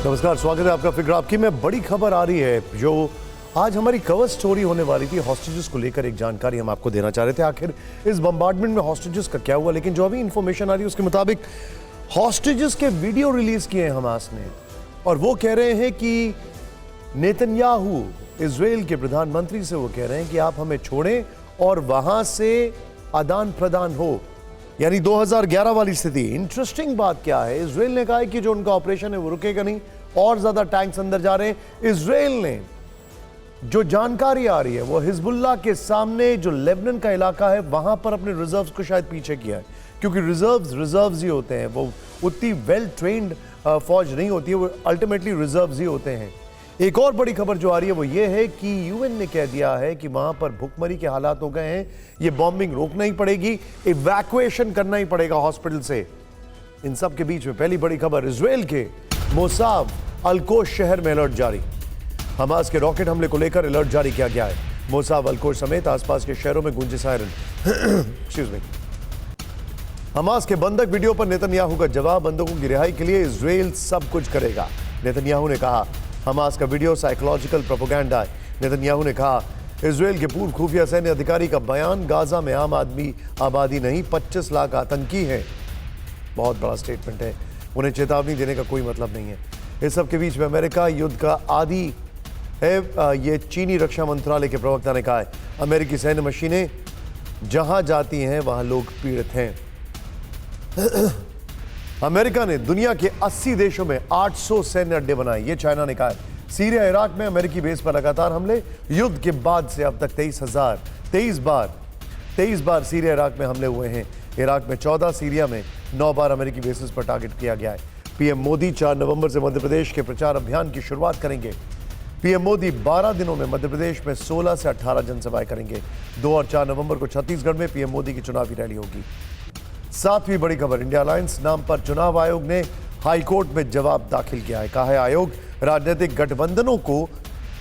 नमस्कार, स्वागत है आपका फिक्र आपकी में। बड़ी खबर आ रही है जो आज हमारी कवर स्टोरी होने वाली थी। हॉस्टेजेस को लेकर एक जानकारी हम आपको देना चाह रहे थे। आखिर इस बम्बार्डमेंट में हॉस्टेजेस का क्या हुआ, लेकिन जो अभी इंफॉर्मेशन आ रही है उसके मुताबिक हॉस्टेजेस के वीडियो रिलीज किए हैं हमास ने, और वो कह रहे हैं कि नेतन्याहू इजराइल के प्रधानमंत्री से वो कह रहे हैं कि आप हमें छोड़ें और वहां से आदान प्रदान हो, यानी 2011 वाली स्थिति। इंटरेस्टिंग बात क्या है, इजराइल ने कहा है कि जो उनका ऑपरेशन है वो रुकेगा नहीं, और ज्यादा टैंक्स अंदर जा रहे हैं। इजराइल ने जो जानकारी आ रही है वो हिजबुल्लाह के सामने जो लेबनान का इलाका है वहां पर अपने रिजर्व्स को शायद पीछे किया है, क्योंकि रिजर्व्स ही होते हैं, वो उतनी वेल ट्रेन्ड फौज नहीं होती है, वो अल्टीमेटली रिजर्व्स ही होते हैं। एक और बड़ी खबर जो आ रही है वो ये है कि यूएन ने कह दिया है कि वहां पर भुखमरी के हालात हो गए हैं, ये बॉम्बिंग रोकना ही पड़ेगी, इवैक्यूएशन करना ही पड़ेगा हॉस्पिटल से। इन सब के बीच में पहली बड़ी खबर, इजराइल के मोसाव अलकोश शहर में अलर्ट जारी। हमास के रॉकेट हमले को लेकर अलर्ट जारी किया गया है। मोसाव अलकोश समेत आसपास के शहरों में गूंजे सायरन। Excuse me. हमास के बंधक वीडियो पर नेतन्याहू का जवाब, बंधकों की रिहाई के लिए इजराइल सब कुछ करेगा। नेतन्याहू ने कहा हमास का वीडियो साइकोलॉजिकल प्रोपेगेंडा है। नेतन्याहू ने कहा इजराइल के पूर्व खुफिया सैन्य अधिकारी का बयान, गाजा में आम आदमी आबादी नहीं 25 लाख आतंकी हैं। बहुत बड़ा स्टेटमेंट है, उन्हें चेतावनी देने का कोई मतलब नहीं है। इस सब के बीच में अमेरिका युद्ध का आदी है, ये चीनी रक्षा मंत्रालय के प्रवक्ता ने कहा है। अमेरिकी सैन्य मशीनें जहां जाती हैं वहां लोग पीड़ित हैं। अमेरिका ने दुनिया के 80 देशों में 800 सैन्य अड्डे बनाए, ये चाइना ने कहा है। सीरिया इराक में अमेरिकी बेस पर लगातार हमले, युद्ध के बाद से अब तक 23 बार सीरिया इराक में हमले हुए हैं। इराक में 14, सीरिया में 9 बार अमेरिकी बेसिस पर टारगेट किया गया है। पीएम मोदी 4 नवंबर से मध्य प्रदेश के प्रचार अभियान की शुरुआत करेंगे। पीएम मोदी 12 दिनों में मध्य प्रदेश में 16 से 18 जनसभाएं करेंगे। 2 और 4 नवंबर को छत्तीसगढ़ में पीएम मोदी की चुनावी रैली होगी। सातवीं बड़ी खबर, इंडिया अलायंस नाम पर चुनाव आयोग ने हाईकोर्ट में जवाब दाखिल किया है। कहा है आयोग राजनीतिक गठबंधनों को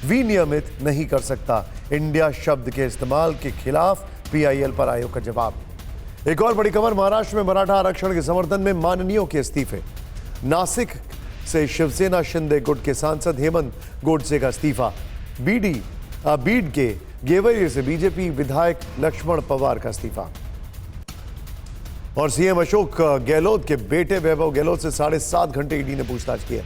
विनियमित नहीं कर सकता। इंडिया शब्द के इस्तेमाल के खिलाफ पीआईएल पर आयोग का जवाब। एक और बड़ी खबर, महाराष्ट्र में मराठा आरक्षण के समर्थन में माननीयों के इस्तीफे। नासिक से शिवसेना शिंदे गुट के सांसद हेमंत गोडसे का इस्तीफा। बीड के गेवरिया से बीजेपी विधायक लक्ष्मण पवार का इस्तीफा। और सीएम अशोक गहलोत के बेटे वैभव गहलोत से 7.5 घंटे ईडी ने पूछताछ की है।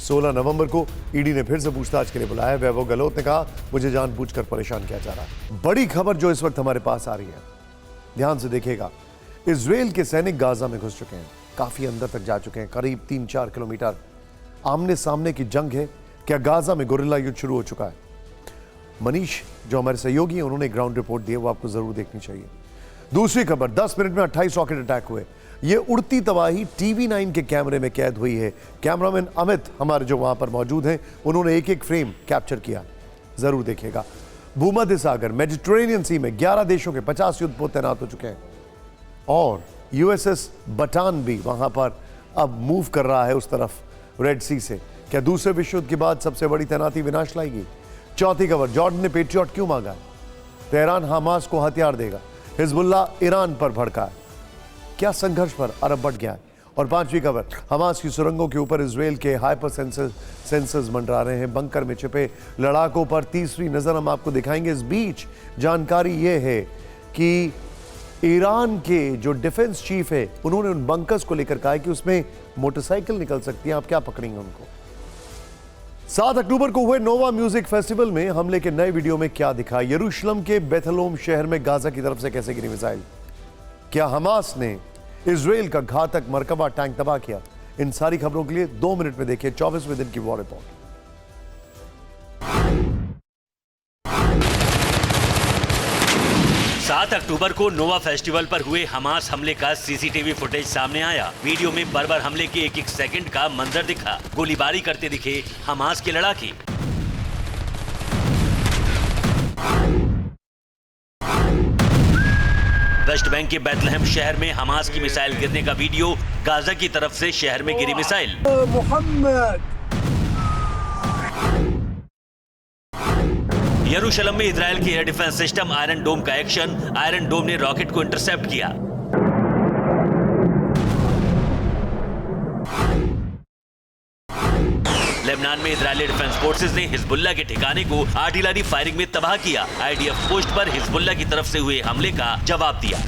16 नवंबर को ईडी ने फिर से पूछताछ के लिए बुलाया। वैभव गहलोत ने कहा मुझे जानबूझकर परेशान किया जा रहा है। बड़ी खबर जो इस वक्त हमारे पास आ रही है, ध्यान से देखिएगा। इजराइल के सैनिक गाजा में घुस चुके हैं, काफी अंदर तक जा चुके हैं, करीब 3-4 किलोमीटर। आमने सामने की जंग है। क्या गाजा में गोरिल्ला युद्ध शुरू हो चुका है? मनीष जो हमारे सहयोगी हैं उन्होंने ग्राउंड रिपोर्ट दी है, वो आपको जरूर देखनी चाहिए। दूसरी खबर, 10 मिनट में 28 रॉकेट अटैक हुए। ये उड़ती तबाही TV9 के कैमरे में कैद हुई है। कैमरामैन अमित हमारे जो वहां पर मौजूद हैं, उन्होंने एक एक फ्रेम कैप्चर किया, जरूर देखिएगा। भूमध्य सागर मेडिटेरेनियन सी में 11 देशों के 50 युद्धपोत तैनात हो चुके हैं, और USS बटान भी वहां पर अब मूव कर रहा है उस तरफ रेड सी से। क्या दूसरे विश्व युद्ध के बाद सबसे बड़ी तैनाती विनाश लाएगी? चौथी खबर, जॉर्डन ने पेट्रियट क्यों मांगा? तेहरान हमास को हथियार देगा। हिजबुल्लाह ईरान पर भड़का है। क्या संघर्ष पर अरब बढ़ गया है? और पांचवी खबर, हमास की सुरंगों के ऊपर इजराइल के हाइपर सेंसर्स मंडरा रहे हैं, बंकर में छिपे लड़ाकों पर तीसरी नजर हम आपको दिखाएंगे। इस बीच जानकारी यह है कि ईरान के जो डिफेंस चीफ है उन्होंने उन बंकर्स को लेकर कहा है कि उसमें मोटरसाइकिल निकल सकती है, आप क्या पकड़ेंगे उनको? 7 अक्टूबर को हुए नोवा म्यूजिक फेस्टिवल में हमले के नए वीडियो में क्या दिखा? यरूशलेम के बेथलोम शहर में गाजा की तरफ से कैसे गिरी मिसाइल? क्या हमास ने इजराइल का घातक मरकबा टैंक तबाह किया? इन सारी खबरों के लिए 2 मिनट में देखिए 24वें दिन की वॉर रिपोर्ट। 7 अक्टूबर को नोवा फेस्टिवल पर हुए हमास हमले का सीसीटीवी फुटेज सामने आया। वीडियो में बर्बर हमले के एक सेकंड का मंजर दिखा। गोलीबारी करते दिखे हमास के लड़ाके। वेस्ट बैंक के बेथलेहम शहर में हमास की मिसाइल गिरने का वीडियो। गाजा की तरफ से शहर में गिरी मिसाइल। यरूशलेम में इजराइल के एयर डिफेंस सिस्टम आयरन डोम का एक्शन। आयरन डोम ने रॉकेट को इंटरसेप्ट किया। लेबनान में इजरायली डिफेंस फोर्सेज ने हिजबुल्लाह के ठिकाने को आर्टिलरी फायरिंग में तबाह किया। आईडीएफ पोस्ट पर हिजबुल्लाह की तरफ से हुए हमले का जवाब दिया।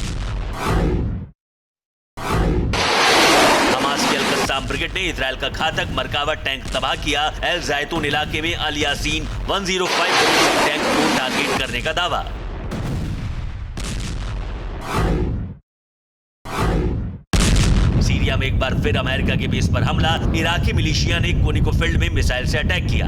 हमास के अल-कस्साम ब्रिगेड ने इजरायल का घातक मरकावा टैंक तबाह किया। एल जैतून इलाके में अल यासीन 105 टैंक को टारगेट करने का दावा। सीरिया में एक बार फिर अमेरिका के बेस पर हमला। इराकी मिलिशिया ने कोनिको फील्ड में मिसाइल से अटैक किया।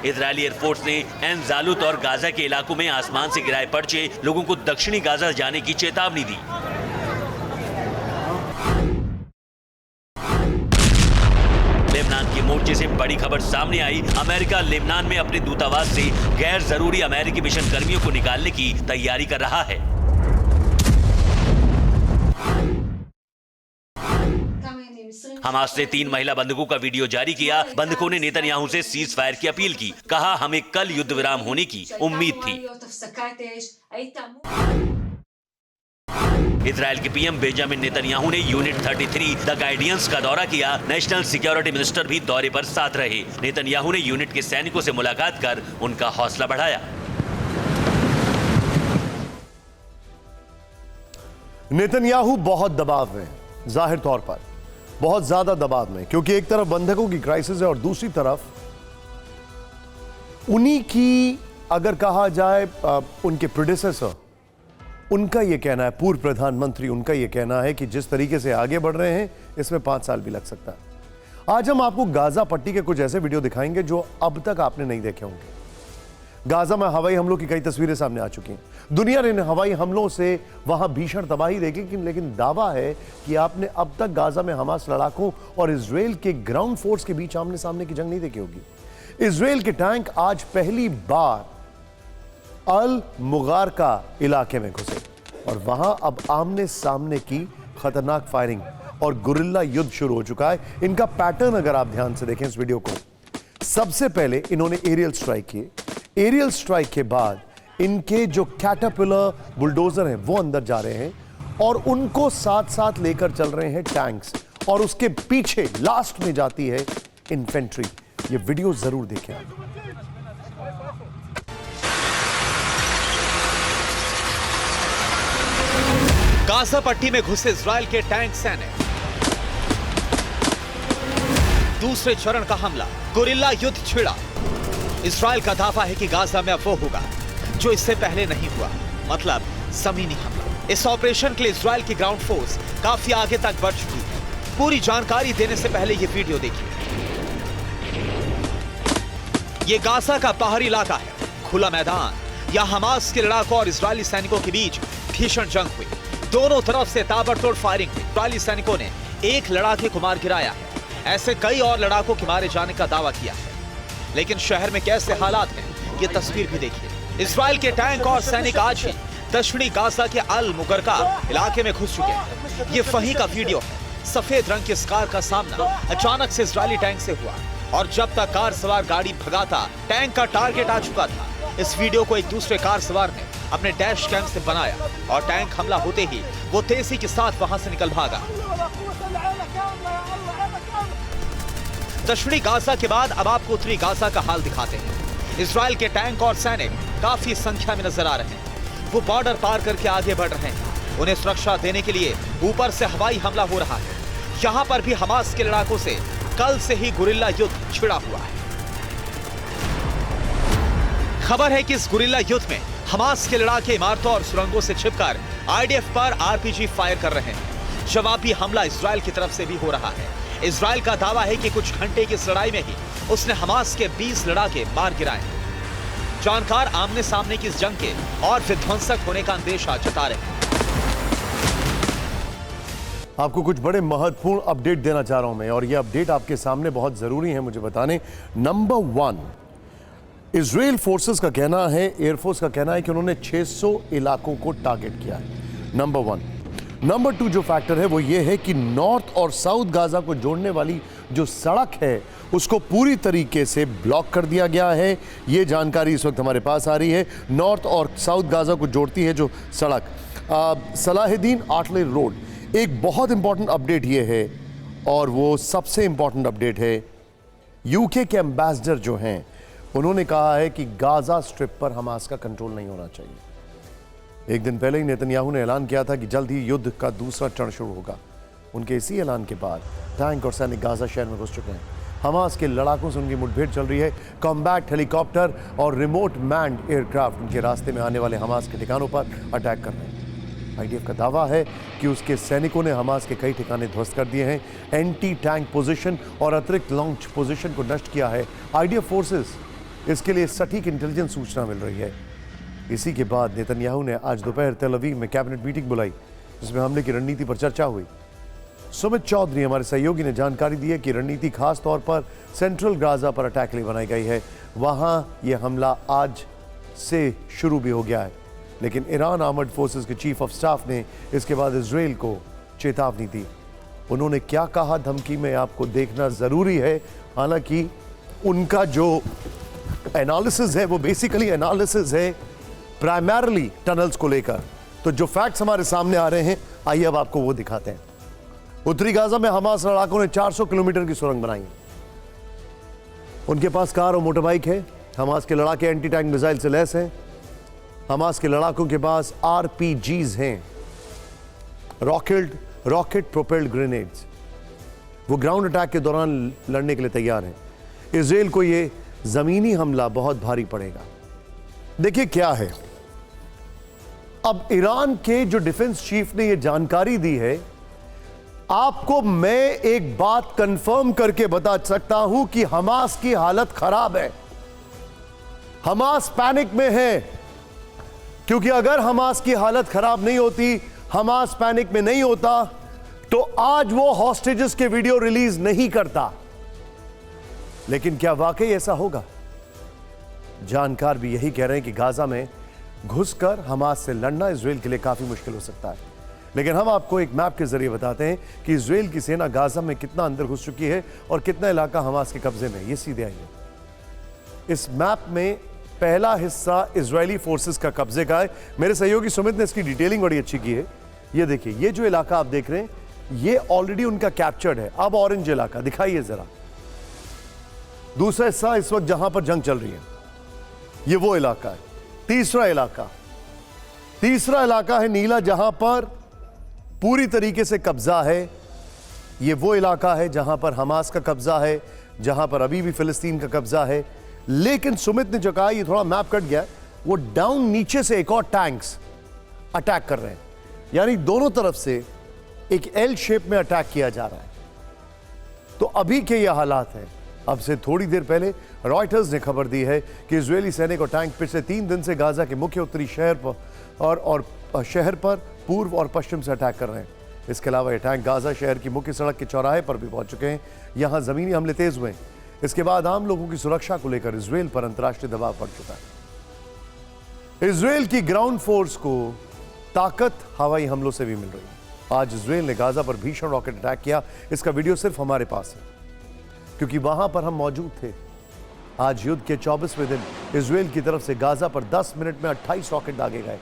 इजरायली एयरफोर्स ने एन जालूत और गाजा के इलाकों में आसमान से गिराए पर्चे लोगों को दक्षिणी गाजा जाने की चेतावनी दी। लेबनान के मोर्चे से बड़ी खबर सामने आई। अमेरिका लेबनान में अपने दूतावास से गैर जरूरी अमेरिकी मिशन कर्मियों को निकालने की तैयारी कर रहा है। हमास ने 3 महिला बंधकों का वीडियो जारी किया। बंधकों ने नेतन्याहू से सीज फायर की अपील की। कहा, हमें कल युद्ध विराम होने की उम्मीद थी। इजरायल के पीएम बेंजामिन नेतन्याहू ने यूनिट 33 द गाइडियंस का दौरा किया। नेशनल सिक्योरिटी मिनिस्टर भी दौरे पर साथ रहे। नेतन्याहू ने यूनिट के सैनिकों से मुलाकात कर उनका हौसला बढ़ाया। नेतन्याहू बहुत दबाव में, जाहिर तौर पर बहुत ज्यादा दबाव में, क्योंकि एक तरफ बंधकों की क्राइसिस है और दूसरी तरफ उन्हीं की, अगर कहा जाए उनके प्रेडेसेसर, उनका यह कहना है, पूर्व प्रधानमंत्री, उनका यह कहना है कि जिस तरीके से आगे बढ़ रहे हैं इसमें 5 साल भी लग सकता है। आज हम आपको गाजा पट्टी के कुछ ऐसे वीडियो दिखाएंगे जो अब तक आपने नहीं देखे होंगे। गाजा में हवाई हमलों की कई तस्वीरें सामने आ चुकी हैं। दुनिया ने इन हवाई हमलों से वहां भीषण तबाही देखी, लेकिन दावा है कि आपने अब तक गाजा में हमास लड़ाकों और इजरायल के ग्राउंड फोर्स के बीच आमने सामने की जंग नहीं देखी होगी। इजरायल के टैंक आज पहली बार अल मुगारका इलाके में घुसे और वहां अब आमने सामने की खतरनाक फायरिंग और गुरिल्ला युद्ध शुरू हो चुका है। इनका पैटर्न अगर आप ध्यान से देखें इस वीडियो को, सबसे पहले इन्होंने एरियल स्ट्राइक किए। एरियल स्ट्राइक के बाद इनके जो कैटरपिलर बुलडोजर हैं वो अंदर जा रहे हैं और उनको साथ साथ लेकर चल रहे हैं टैंक्स, और उसके पीछे लास्ट में जाती है इन्फेंट्री। ये वीडियो जरूर देखें आप। गाजा पट्टी में घुसे इजरायल के टैंक सैनिक। दूसरे चरण का हमला, गुरिल्ला युद्ध छिड़ा। इजरायल का दावा है कि गाजा में अब वो होगा जो इससे पहले नहीं हुआ, मतलब जमीनी हमला। इस ऑपरेशन के लिए इजरायल की ग्राउंड फोर्स काफी आगे तक बढ़ चुकी है। पूरी जानकारी देने से पहले ये वीडियो देखिए। ये गाजा का बाहरी इलाका है, खुला मैदान। यहां हमास के लड़ाकों और इजरायली सैनिकों के बीच भीषण जंग हुई। दोनों तरफ से ताबड़तोड़ फायरिंग हुई। इजरायली सैनिकों ने एक लड़ाके को मार गिराया है। ऐसे कई और लड़ाकों के मारे जाने का दावा किया है। लेकिन शहर में कैसे हालात हैं, ये तस्वीर भी देखिए। इजरायल के टैंक और सैनिक आज ही दक्षिणी गाजा के अल मुगरका इलाके में घुस चुके हैं। ये वहीं का वीडियो है। सफेद रंग के इस कार का सामना अचानक से इजरायली टैंक से हुआ और जब तक कार सवार गाड़ी भगाता, टैंक का टारगेट आ चुका था। इस वीडियो को एक दूसरे कार सवार ने अपने डैश कैम से बनाया और टैंक हमला होते ही वो तेजी के साथ वहां से निकल भागा। दक्षिणी गाजा के बाद अब आपको उत्तरी गाजा का हाल दिखाते हैं। इजरायल के टैंक और सैनिक काफी संख्या में नजर आ रहे हैं। वो बॉर्डर पार करके आगे बढ़ रहे हैं। उन्हें सुरक्षा देने के लिए ऊपर से हवाई हमला हो रहा है। यहाँ पर भी हमास के लड़ाकों से कल से ही गुरिल्ला युद्ध छिड़ा हुआ है। खबर है कि इस गुरिल्ला युद्ध में हमास के लड़ाके इमारतों और सुरंगों से छिपकर आईडीएफ पर आरपीजी फायर कर रहे हैं। जवाबी हमला इजरायल की तरफ से भी हो रहा है। इजरायल का दावा है कि कुछ घंटे की इस लड़ाई में ही उसने हमास के 20 लड़ाके मार गिराए। जानकार आमने सामने की इस जंग के और विध्वंसक होने का अंदेशा जता रहे हैं। आपको कुछ बड़े महत्वपूर्ण अपडेट देना चाह रहा हूं मैं, और ये अपडेट आपके सामने बहुत जरूरी है मुझे बताने। नंबर 1, इजरायल फोर्सेस का कहना है, एयरफोर्स का कहना है कि उन्होंने 600 इलाकों को टारगेट किया है। नंबर 1। नंबर 2 जो फैक्टर है वो ये है कि नॉर्थ और साउथ गाजा को जोड़ने वाली जो सड़क है उसको पूरी तरीके से ब्लॉक कर दिया गया है। ये जानकारी इस वक्त हमारे पास आ रही है। नॉर्थ और साउथ गाजा को जोड़ती है जो सड़क सलाहुद्दीन आर्टिलरी रोड। एक बहुत इंपॉर्टेंट अपडेट ये है और वो सबसे इंपॉर्टेंट अपडेट है, यूके के एम्बेसडर जो हैं उन्होंने कहा है कि गाजा स्ट्रिप पर हमास का कंट्रोल नहीं होना चाहिए। एक दिन पहले ही नेतन्याहू ने ऐलान किया था कि जल्द ही युद्ध का दूसरा चरण शुरू होगा। उनके इसी ऐलान के बाद टैंक और सैनिक गाजा शहर में घुस चुके हैं। हमास के लड़ाकों से उनकी मुठभेड़ चल रही है। कॉम्बैट हेलीकॉप्टर और रिमोट मैन्ड एयरक्राफ्ट उनके रास्ते में आने वाले हमास के ठिकानों पर अटैक कर रहे हैं। आईडीएफ का दावा है कि उसके सैनिकों ने हमास के कई ठिकाने ध्वस्त कर दिए हैं, एंटी टैंक पोजीशन और अतिरिक्त लॉन्च पोजीशन को नष्ट किया है। आईडीएफ फोर्सेस इसके लिए सटीक इंटेलिजेंस सूचना मिल रही है। इसी के बाद नेतन्याहू ने आज दोपहर तेल अवीव में कैबिनेट मीटिंग बुलाई जिसमें हमले की रणनीति पर चर्चा हुई। सुमित चौधरी हमारे सहयोगी ने जानकारी दी है कि रणनीति खास तौर पर सेंट्रल गाजा पर अटैक के लिए बनाई गई है। वहां यह हमला आज से शुरू भी हो गया है, लेकिन ईरान आर्मर्ड फोर्सेस के चीफ ऑफ स्टाफ ने इसके बाद इजराइल को चेतावनी दी। उन्होंने क्या कहा धमकी में आपको देखना जरूरी है। हालांकि उनका जो एनालिसिस है वो बेसिकली एनालिसिस है प्राइमरली टनल्स को लेकर। तो जो फैक्ट्स हमारे सामने आ रहे हैं, आइए अब आपको वो दिखाते हैं। उत्तरी गाजा में हमास लड़ाकों ने 400 किलोमीटर की सुरंग बनाई है। उनके पास कार और मोटरबाइक है। हमास के लड़ाके एंटी टैंक मिसाइल से लैस हैं। हमास के लड़ाकों के पास आरपीजीज हैं, रॉकेट प्रोपेल्ड ग्रेनेड्स। वो ग्राउंड अटैक के दौरान लड़ने के लिए तैयार हैं। इजराइल को ये जमीनी हमला बहुत भारी पड़ेगा। देखिए क्या है, अब ईरान के जो डिफेंस चीफ ने ये जानकारी दी है, आपको मैं एक बात कंफर्म करके बता सकता हूं कि हमास की हालत खराब है। हमास पैनिक में है, क्योंकि अगर हमास की हालत खराब नहीं होती, हमास पैनिक में नहीं होता, तो आज वो हॉस्टेजेस के वीडियो रिलीज नहीं करता। लेकिन क्या वाकई ऐसा होगा? जानकार भी यही कह रहे हैं कि गाजा में घुसकर हमास से लड़ना इजराइल के लिए काफी मुश्किल हो सकता है। लेकिन हम आपको एक मैप के जरिए बताते हैं कि इजराइल की सेना गाजा में कितना अंदर घुस चुकी है और कितना इलाका हमास के कब्जे में। ये सीधे आइए, इस मैप में पहला हिस्सा इजरायली फोर्सेस का कब्जे का है। मेरे सहयोगी सुमित ने इसकी डिटेलिंग बड़ी अच्छी की है। ये देखिए, ये जो इलाका आप देख रहे हैं, ये ऑलरेडी उनका कैप्चर्ड है। अब ऑरेंज इलाका दिखाइए जरा। दूसरा हिस्सा इस वक्त जहां पर जंग चल रही है, ये वो इलाका है। तीसरा इलाका है नीला, जहां पर पूरी तरीके से कब्जा है। ये वो इलाका है जहां पर हमास का कब्जा है, जहां पर अभी भी फिलिस्तीन का कब्जा है। लेकिन सुमित ने जो कहा, ये थोड़ा मैप कट गया, वो डाउन नीचे से एक और टैंक्स अटैक कर रहे हैं, यानी दोनों तरफ से एक एल शेप में अटैक किया जा रहा है। तो अभी के ये हालात हैं। अब से थोड़ी देर पहले रॉयटर्स ने खबर दी है कि इजरायली सैनिक और टैंक पिछले 3 दिन से गाजा के मुख्य उत्तरी शहर पर और शहर पर पूर्व और पश्चिम से अटैक कर रहे हैं। इसके अलावा ये टैंक गाजा शहर की मुख्य सड़क के चौराहे पर भी पहुंच चुके हैं। यहां जमीनी हमले तेज हुए। इसके बाद आम लोगों की सुरक्षा को लेकर इजराइल पर अंतर्राष्ट्रीय दबाव पड़ चुका है। इजराइल की ग्राउंड फोर्स को ताकत हवाई हमलों से भी मिल रही है। आज इजराइल ने गाजा पर भीषण रॉकेट अटैक किया। इसका वीडियो सिर्फ हमारे पास है, क्योंकि वहां पर हम मौजूद थे। आज युद्ध के 24वें दिन इजराइल की तरफ से गाजा पर 10 मिनट में 28 रॉकेट दागे गए।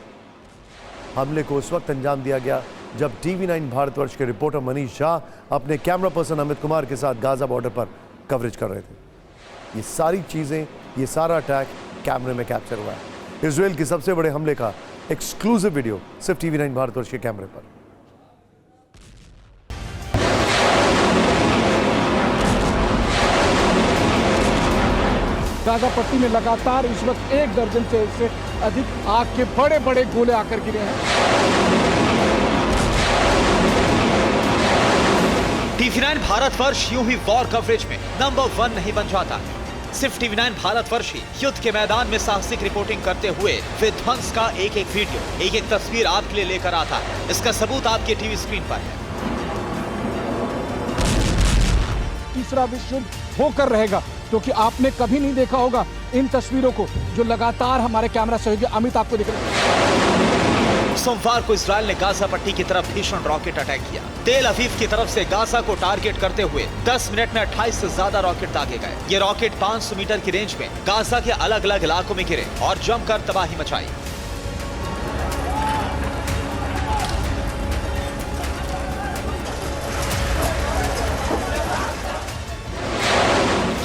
हमले को उस वक्त अंजाम दिया गया जब TV9 भारतवर्ष के रिपोर्टर मनीष झा अपने कैमरा पर्सन अमित कुमार के साथ गाजा बॉर्डर पर कवरेज कर रहे थे। ये सारी चीजें, ये सारा अटैक कैमरे में कैप्चर हुआ है। इजराइल के सबसे बड़े हमले का एक्सक्लूसिव वीडियो सिर्फ TV9 भारतवर्ष के कैमरे पर। गाजा पट्टी में लगातार इस वक्त 1 दर्जन से अधिक आग के बड़े बड़े गोले आकर गिरे हैं। TV9 भारतवर्ष यूं ही वॉर कवरेज में नंबर 1 नहीं बन जाता है। सिर्फ TV9 भारतवर्ष ही युद्ध के मैदान में साहसिक रिपोर्टिंग करते हुए विध्वंस का एक एक वीडियो, एक एक तस्वीर आपके लिए लेकर आता है। इसका सबूत आपके टीवी स्क्रीन पर है। तीसरा विश्व युद्ध होकर रहेगा, क्योंकि आपने कभी नहीं देखा होगा इन तस्वीरों को जो लगातार हमारे कैमरा सहयोगी अमित आपको दिख रहे हैं। सोमवार को इजराइल ने गाजा पट्टी की तरफ भीषण रॉकेट अटैक किया। तेल अवीव की तरफ से गाजा को टारगेट करते हुए 10 मिनट में 28 से ज्यादा रॉकेट दागे गए। ये रॉकेट 500 मीटर की रेंज में गाजा के अलग अलग इलाकों में गिरे और जमकर तबाही मचाई।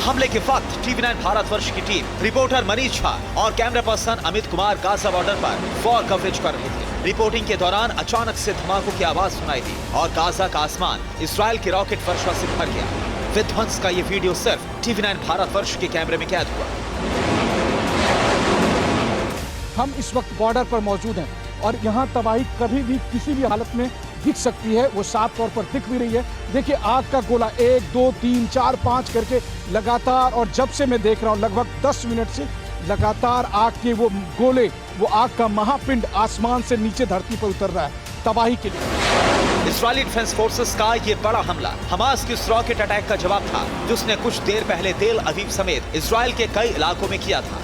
हमले के वक्त TV9 भारतवर्ष की टीम, रिपोर्टर मनीष झा और camera person Amit Kumar Gaza border पर वॉर कवरेज कर रहे थे। रिपोर्टिंग के दौरान अचानक से धमाकों की आवाज सुनाई दी और गाजा का आसमान इसराइल की रॉकेट वर्षा से भर गया। विध्वंस का ये वीडियो सिर्फ TV9 भारतवर्ष के कैमरे में कैद हुआ। हम इस वक्त बॉर्डर पर मौजूद हैं और यहाँ तबाही कभी भी किसी भी हालत में दिख सकती है, वो साफ तौर पर दिख भी रही है। देखिए आग का गोला 1 2 3 4 5 करके लगातार, और जब से मैं देख रहा हूँ लगभग 10 मिनट से लगातार आग के वो गोले, वो आग का महापिंड आसमान से नीचे धरती पर उतर रहा है तबाही के लिए। इजरायली डिफेंस फोर्सेस का ये बड़ा हमला हमास के उस रॉकेट अटैक का जवाब था जिसने कुछ देर पहले तेल अवीव समेत इजराइल के कई इलाकों में किया था।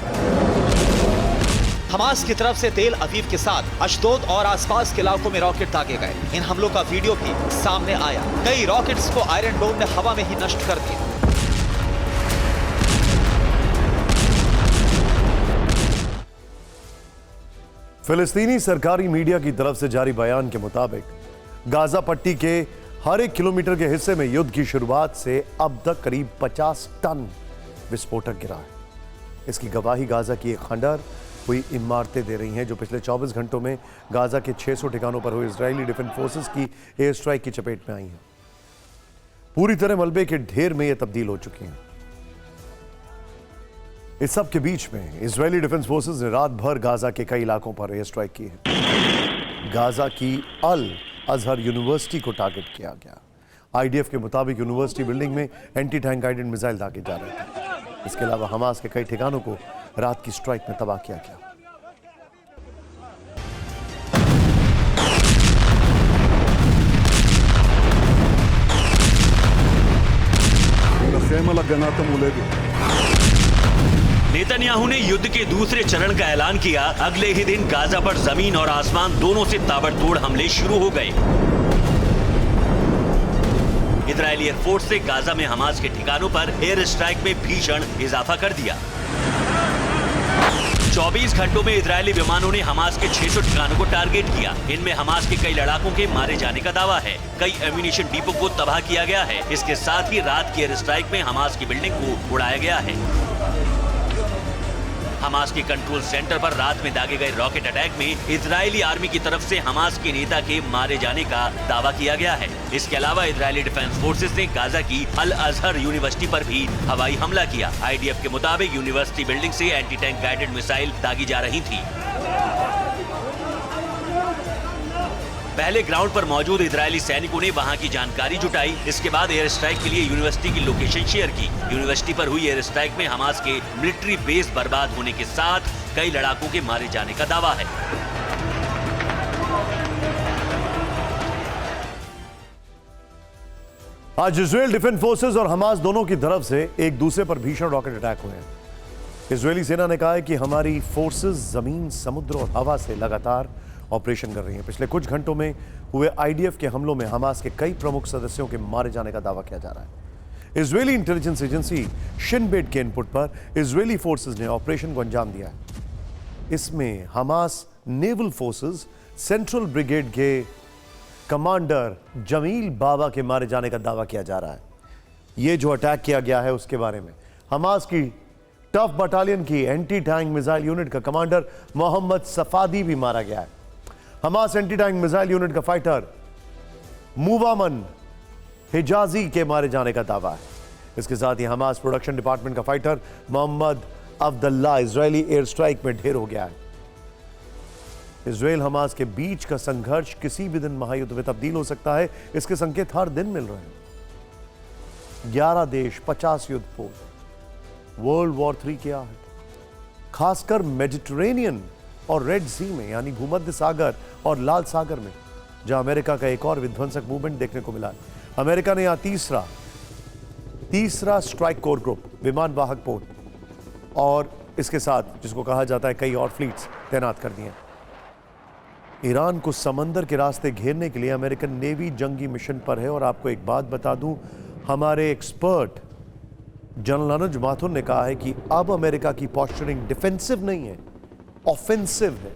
हमास की तरफ से तेल अवीव के साथ अशदोद और आसपास के इलाकों में रॉकेट दागे गए। इन हमलों का वीडियो भी सामने आया। कई रॉकेट्स को आयरन डोम ने हवा में ही नष्ट कर दिया। फिलिस्तीनी सरकारी मीडिया की तरफ से जारी बयान के मुताबिक गाजा पट्टी के हर 1 किलोमीटर के हिस्से में युद्ध की शुरुआत से अब तक करीब 50 टन विस्फोटक गिरा है। इसकी गवाही गाजा की एक खंडर हुई इमारतें दे रही हैं जो पिछले 24 घंटों में गाजा के 600 ठिकानों पर हुए इजरायली डिफेंस फोर्सेस की एयर स्ट्राइक की चपेट में आई हैं। पूरी तरह मलबे के ढेर में ये तब्दील हो चुकी हैं। इस सब के बीच में इजरायली डिफेंस फोर्सेस ने रात भर गाजा के कई इलाकों पर एयर स्ट्राइक की है। गाजा की अल अजहर यूनिवर्सिटी को टारगेट किया गया। आईडीएफ के मुताबिक यूनिवर्सिटी बिल्डिंग में एंटी टैंक गाइडेड मिसाइल दागे जा रहे थे। इसके अलावा हमास के कई ठिकानों को रात की स्ट्राइक में तबाह किया गया। नेतन्याहू ने युद्ध के दूसरे चरण का ऐलान किया। अगले ही दिन गाजा पर जमीन और आसमान दोनों से ताबड़तोड़ हमले शुरू हो गए। इजरायली एयरफोर्स ने गाजा में हमास के ठिकानों पर एयर स्ट्राइक में भीषण इजाफा कर दिया। 24 घंटों में इजरायली विमानों ने हमास के 600 ठिकानों को टारगेट किया। इनमें हमास के कई लड़ाकों के मारे जाने का दावा है। कई एम्यूनिशन डिपो को तबाह किया गया है। इसके साथ ही रात की एयर स्ट्राइक में हमास की बिल्डिंग को उड़ाया गया है। हमास के कंट्रोल सेंटर पर रात में दागे गए रॉकेट अटैक में इजरायली आर्मी की तरफ से हमास के नेता के मारे जाने का दावा किया गया है। इसके अलावा इजरायली डिफेंस फोर्सेस ने गाजा की अल अजहर यूनिवर्सिटी पर भी हवाई हमला किया। आईडीएफ के मुताबिक यूनिवर्सिटी बिल्डिंग से एंटी टैंक गाइडेड मिसाइल दागी जा रही थी। पहले ग्राउंड पर मौजूद इजरायली सैनिकों ने वहां की जानकारी जुटाई। इसके बाद एयर स्ट्राइक के लिए यूनिवर्सिटी की लोकेशन शेयर की। यूनिवर्सिटी पर हुई एयर स्ट्राइक में हमास के मिलिट्री बेस बर्बाद होने के साथ कई लड़ाकों के मारे जाने का दावा है। आज इजरायल डिफेंस फोर्सेस और हमास दोनों की तरफ से एक दूसरे पर भीषण रॉकेट अटैक हुए हैं। इजरायली सेना ने कहा है कि हमारी फोर्सेस जमीन, समुद्र और हवा से लगातार ऑपरेशन कर रही हैं। पिछले कुछ घंटों में हुए आईडीएफ के हमलों में हमास के कई प्रमुख सदस्यों के मारे जाने का दावा किया जा रहा है। Israeli intelligence agency Shin Bet के इनपुट पर इजरायली फोर्सेस ने ऑपरेशन को अंजाम दिया है। इसमें Hamas naval forces central brigade के कमांडर जमील बाबा के मारे जाने का दावा किया जा रहा है। यह जो अटैक किया गया है उसके बारे में हमास की टफ बटालियन की एंटी टैंक मिसाइल यूनिट का कमांडर मोहम्मद सफादी भी मारा गया है। Hamas anti tank missile unit का फाइटर मुवामन हिजाजी के मारे जाने का दावा है। इसके साथ ही हमास प्रोडक्शन डिपार्टमेंट का fighter Mohammad Abdullah Israeli air strike में ढेर हो गया है। इजरायल हमास के बीच का संघर्ष किसी भी दिन महायुद्ध में तब्दील हो सकता है। इसके संकेत हर दिन मिल रहे हैं। 11 देश, 50 युद्ध पोत, वर्ल्ड वॉर 3 के आहट, खासकर मेडिटेरेनियन और रेड सी में यानी भूमध्य सागर और लाल सागर में, जहां अमेरिका का एक और विध्वंसक मूवमेंट देखने को मिला है। अमेरिका ने यहां तीसरा स्ट्राइक कोर ग्रुप, विमान वाहक पोत और इसके साथ जिसको कहा जाता है कई और फ्लीट्स तैनात कर दिए। ईरान को समंदर के रास्ते घेरने के लिए अमेरिकन नेवी जंगी मिशन पर है। और आपको एक बात बता दूं, हमारे एक्सपर्ट जनरल अनुज माथुर ने कहा है कि अब अमेरिका की पोस्चरिंग डिफेंसिव नहीं है, ऑफेंसिव है।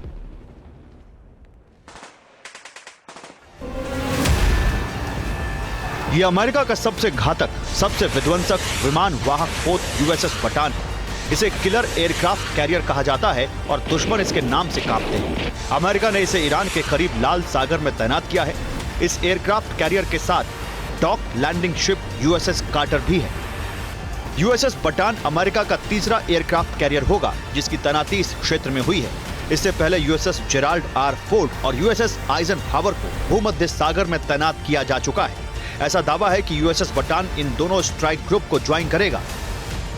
यह अमेरिका का सबसे घातक, सबसे विध्वंसक विमान वाहक पोत यूएसएस बटान है। इसे किलर एयरक्राफ्ट कैरियर कहा जाता है और दुश्मन इसके नाम से कांपते हैं। अमेरिका ने इसे ईरान के करीब लाल सागर में तैनात किया है। इस एयरक्राफ्ट कैरियर के साथ dock landing ship USS Carter भी है। यूएसएस बटान अमेरिका का तीसरा एयरक्राफ्ट कैरियर होगा जिसकी तैनाती इस क्षेत्र में हुई है। इससे पहले यूएसएस जेराल्ड आर फोर्ड और यूएसएस आइजनहावर को भूमध्य सागर में तैनात किया जा चुका है। ऐसा दावा है कि यूएसएस बटान इन दोनों स्ट्राइक ग्रुप को ज्वाइन करेगा।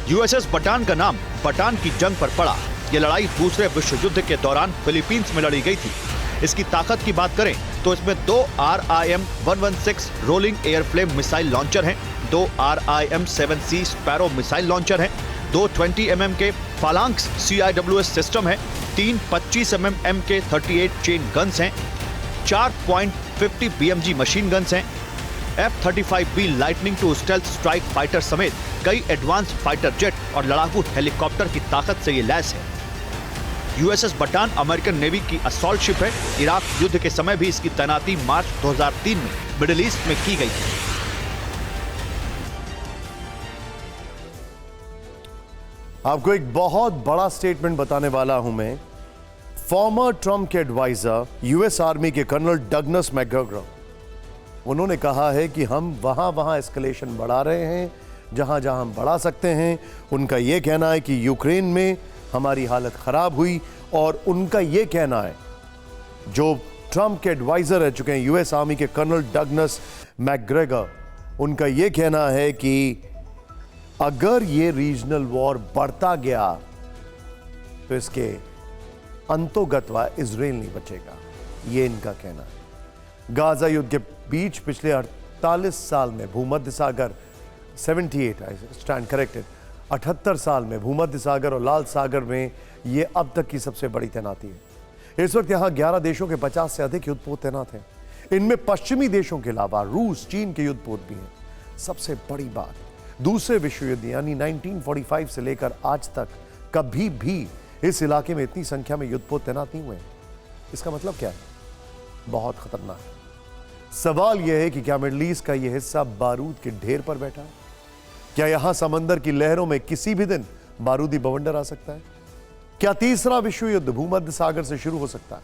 यूएसएस बटान का नाम बटान की जंग पर पड़ा। यह लड़ाई दूसरे विश्व युद्ध के दौरान फिलीपींस में लड़ी गई थी। इसकी ताकत की बात करें तो इसमें 2 RIM-116 रोलिंग एयरफ्लेम मिसाइल लॉन्चर हैं, 2 RIM-7C स्पैरो मिसाइल लॉन्चर हैं, 2 20 mm के फालांक्स CIWS सिस्टम है, 3 25 mm MK38 चेन गन्स हैं, 4.50 BMG मशीन गन्स हैं, F-35B lightning to stealth strike fighter समेत कई एडवांस फाइटर जेट और लड़ाकू हेलीकॉप्टर की ताकत से ये लैस है। यूएसएस बटान अमेरिकन नेवी की असॉल्ट शिप है। इराक युद्ध के समय भी इसकी तैनाती मार्च 2003 में मिडिल ईस्ट में की गई थी। आपको एक बहुत बड़ा स्टेटमेंट बताने वाला हूं मैं। फॉर्मर ट्रम्प के एडवाइजर यूएस आर्मी के कर्नल डगलस मैकग्रेगर, उन्होंने कहा है कि हम वहां एस्केलेशन बढ़ा रहे हैं जहां हम बढ़ा सकते हैं। उनका यह कहना है कि यूक्रेन में हमारी हालत खराब हुई और उनका यह कहना है, जो ट्रम्प के एडवाइजर रह चुके हैं यूएस आर्मी के कर्नल डगलस मैकग्रेगर, उनका यह कहना है कि अगर ये रीजनल वॉर बढ़ता गया तो इसके अंतोगतवा इजराइल नहीं बचेगा, ये इनका कहना है। गाजा युद्ध के बीच पिछले 48 साल में भूमध्य सागर 78 साल में भूमध्य सागर और लाल सागर में ये अब तक की सबसे बड़ी तैनाती है। इस वक्त यहाँ 11 देशों के 50 से अधिक युद्धपोत तैनात हैं। इनमें पश्चिमी देशों के अलावा रूस, चीन के युद्धपोत भी हैं। सबसे बड़ी बात, दूसरे विश्व युद्ध यानी 1945 से लेकर आज तक कभी भी इस इलाके में इतनी संख्या में युद्धपोत तैनात नहीं हुए। इसका मतलब क्या है? बहुत खतरनाक है। सवाल यह है कि क्या मिडिल ईस्ट का यह हिस्सा बारूद के ढेर पर बैठा है? क्या यहां समंदर की लहरों में किसी भी दिन बारूदी बवंडर आ सकता है? क्या तीसरा विश्व युद्ध भूमध्य सागर से शुरू हो सकता है?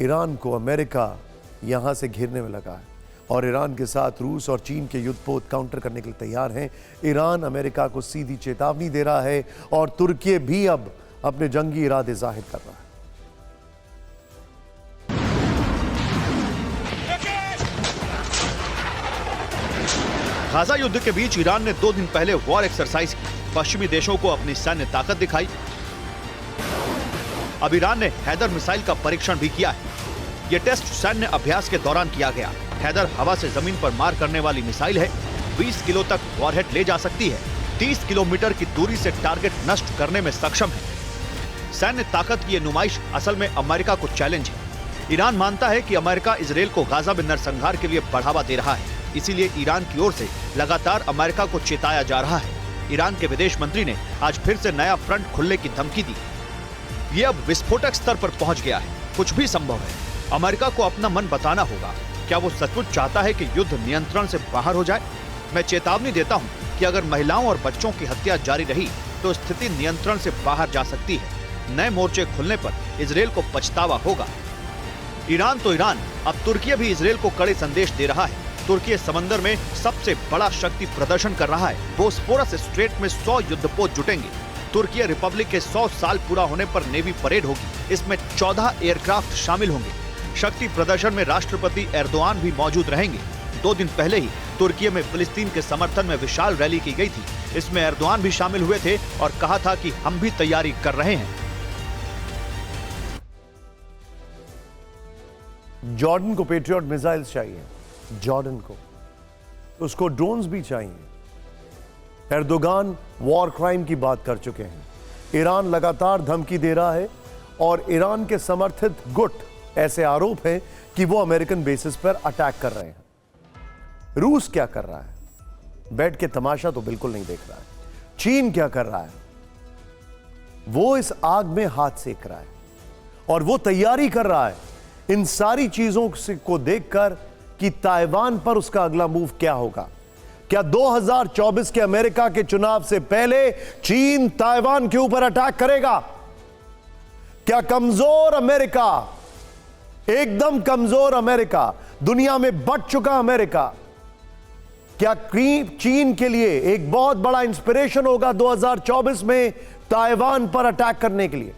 ईरान को अमेरिका यहां से घेरने में लगा है और ईरान के साथ रूस और चीन के युद्धपोत काउंटर करने के लिए तैयार हैं। ईरान अमेरिका को सीधी चेतावनी दे रहा है और तुर्की भी अब अपने जंगी इरादे जाहिर कर रहा है। गाजा युद्ध के बीच ईरान ने 2 दिन पहले वॉर एक्सरसाइज की, पश्चिमी देशों को अपनी सैन्य ताकत दिखाई। अब ईरान ने हैदर मिसाइल का परीक्षण भी किया है। यह टेस्ट सैन्य अभ्यास के दौरान किया गया। हैदर हवा से जमीन पर मार करने वाली मिसाइल है। 20 किलो तक वॉरहेड ले जा सकती है। 30 किलोमीटर की दूरी से टारगेट नष्ट करने में सक्षम है। सैन्य ताकत की यह नुमाइश असल में अमेरिका को चैलेंज है। ईरान मानता है कि अमेरिका इजरायल को गाजा में नरसंहार के लिए बढ़ावा दे रहा है, इसीलिए ईरान की ओर से लगातार अमेरिका को चेताया जा रहा है। ईरान के विदेश मंत्री ने आज फिर से नया फ्रंट खुलने की धमकी दी। ये अब विस्फोटक स्तर पर पहुंच गया है। कुछ भी संभव है। अमेरिका को अपना मन बताना होगा। क्या वो सचमुच चाहता है कि युद्ध नियंत्रण से बाहर हो जाए? मैं चेतावनी देता हूं कि अगर महिलाओं और बच्चों की हत्या जारी रही तो स्थिति नियंत्रण से बाहर जा सकती है। नए मोर्चे खुलने पर इजरायल को पछतावा होगा। ईरान तो ईरान, अब तुर्की भी इजरायल को कड़े संदेश दे रहा है। तुर्की समंदर में सबसे बड़ा शक्ति प्रदर्शन कर रहा है। बोस्फोरस स्ट्रेट में 100 युद्धपोत जुटेंगे। तुर्की रिपब्लिक के 100 साल पूरा होने पर नेवी परेड होगी। इसमें 14 एयरक्राफ्ट शामिल होंगे। शक्ति प्रदर्शन में राष्ट्रपति एर्दोआन भी मौजूद रहेंगे। 2 दिन पहले ही तुर्की में फिलिस्तीन के समर्थन में विशाल रैली की गई थी। इसमें एर्दोआन भी शामिल हुए थे और कहा था कि हम भी तैयारी कर रहे हैं। जॉर्डन को पेट्रियट मिसाइल्स चाहिए, जॉर्डन को, उसको ड्रोन्स भी चाहिए। एर्दोगान वॉर क्राइम की बात कर चुके हैं। ईरान लगातार धमकी दे रहा है और ईरान के समर्थित गुट ऐसे आरोप हैं कि वो अमेरिकन बेसिस पर अटैक कर रहे हैं। रूस क्या कर रहा है? बैठ के तमाशा तो बिल्कुल नहीं देख रहा है। चीन क्या कर रहा है? वो इस आग में हाथ सेक रहा है और वो तैयारी कर रहा है इन सारी चीजों को देखकर कि ताइवान पर उसका अगला मूव क्या होगा। क्या 2024 के अमेरिका के चुनाव से पहले चीन ताइवान के ऊपर अटैक करेगा? क्या कमजोर अमेरिका, एकदम कमजोर अमेरिका, दुनिया में बढ़ चुका अमेरिका, क्या चीन के लिए एक बहुत बड़ा इंस्पिरेशन होगा 2024 में ताइवान पर अटैक करने के लिए?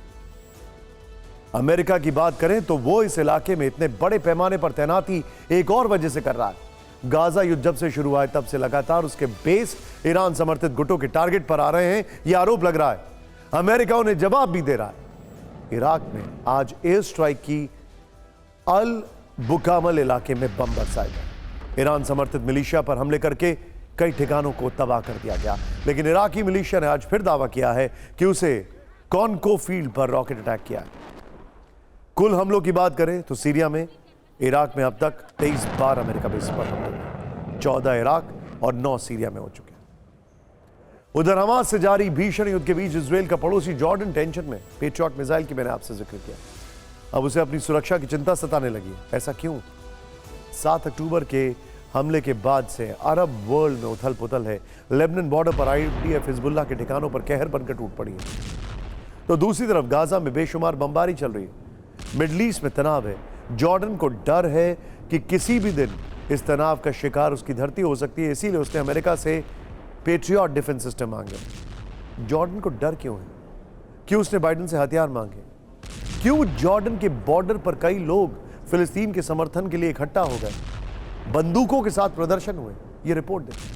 अमेरिका की बात करें तो वो इस इलाके में इतने बड़े पैमाने पर तैनाती एक और वजह से कर रहा है। गाजा युद्ध जब से शुरू हुआ है तब से लगातार उसके बेस ईरान समर्थित गुटों के टारगेट पर आ रहे हैं, यह आरोप लग रहा है। अमेरिका उन्हें जवाब भी दे रहा है। इराक में आज एयर स्ट्राइक की अल बुकामल इलाके में बम बरसाए गए। ईरान समर्थित मिलिशिया पर हमले करके कई ठिकानों को तबाह कर दिया गया, लेकिन इराकी मिलिशिया ने आज फिर दावा किया है कि उसे कॉन्को फील्ड पर रॉकेट अटैक किया है। कुल हमलों की बात करें तो सीरिया में, इराक में अब तक 23 बार अमेरिका बेस पर हमले हुए, 14 इराक और 9 सीरिया में हो चुके हैं। उधर हमास से जारी भीषण युद्ध के बीच इजराइल का पड़ोसी जॉर्डन टेंशन में। पेट्रियट मिसाइल की मैंने आपसे जिक्र किया, अब उसे अपनी सुरक्षा की चिंता सताने लगी है। ऐसा क्यों? 7 अक्टूबर के हमले के बाद से अरब वर्ल्ड में उथल पुथल है। लेबनान बॉर्डर पर आईडीएफ हिजबुल्लाह के ठिकानों पर कहर बनकर टूट पड़ी है, तो दूसरी तरफ गाजा में बेशुमार बमबारी चल रही है। मिडल ईस्ट में तनाव है। जॉर्डन को डर है कि किसी भी दिन इस तनाव का शिकार उसकी धरती हो सकती है, इसीलिए उसने अमेरिका से पेट्रियट डिफेंस सिस्टम मांगे। जॉर्डन को डर क्यों है? क्यों उसने बाइडेन से हथियार मांगे? क्यों जॉर्डन के बॉर्डर पर कई लोग फिलिस्तीन के समर्थन के लिए इकट्ठा हो गए? बंदूकों के साथ प्रदर्शन हुए। ये रिपोर्ट देखिए।